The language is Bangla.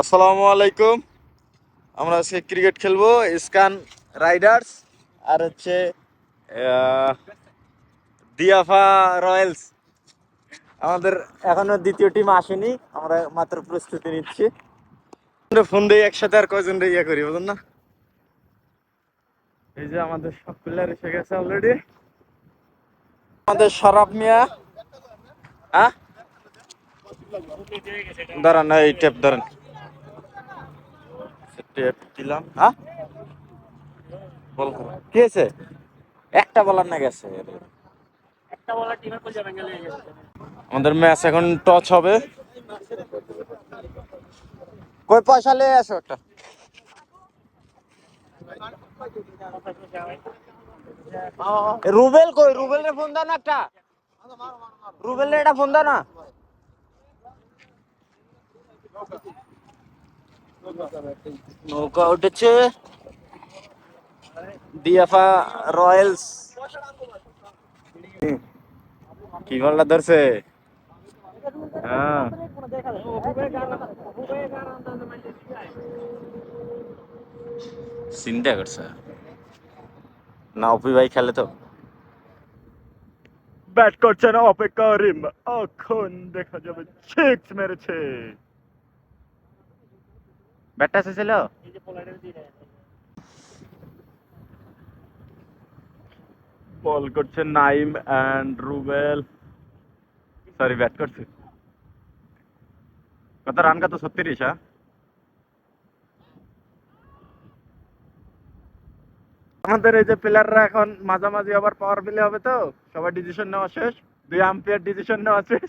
আসসালামু আলাইকুম। আমরা আজকে ক্রিকেট খেলবো ইস্কান রাইডার্স আর হচ্ছে আহ, দিয়াফা রয়্যালস। আমাদের এখনো দ্বিতীয় টিম আসেনি, আমরা মাত্র প্রস্তুতি নিচ্ছি। আমরা ফোন দিয়ে একসাথে আর কয়জন ইয়ে করি বুঝুন না। এই যে আমাদের সব প্লেয়ার এসে গেছে অলরেডি। আমাদের শরাব মিয়া, হ্যাঁ দাঁড়ান না, এই টেপ ধরেন, টেপ দিলাম। হ্যাঁ বল কি হয়েছে? একটা বলার না গেছে। আমাদের ম্যাচ এখন টচ হবে। কই পয়সা নিয়ে আসো একটা। রুবেল কই? রুবেল রে ফোন দাও না একটা। রুবেল রে একটা ফোন দাও না। নৌকা উঠেছে দিয়াফা রয়্যালস। কি বলটা ধরছে? হ্যাঁ চিন্তা করছে না, অপি ভাই খেলে তো। ব্যাট করছে না অপেক্ষা রিম, এখন দেখা যাবে সিক্স মেরেছে। ব্যাটটা ছিল। বল করছে Naim and Rubel, sorry bat করছে। কত রান? কত? 36। হ্যাঁ আমাদের এই যে প্লেয়াররা এখন মাঝামাঝি আবার পাওয়ার প্লে হবে তো, সবাই ডিসিশন নেওয়া শেষ। দুই আম্পায়ার ডিসিশন নেওয়া শেষ।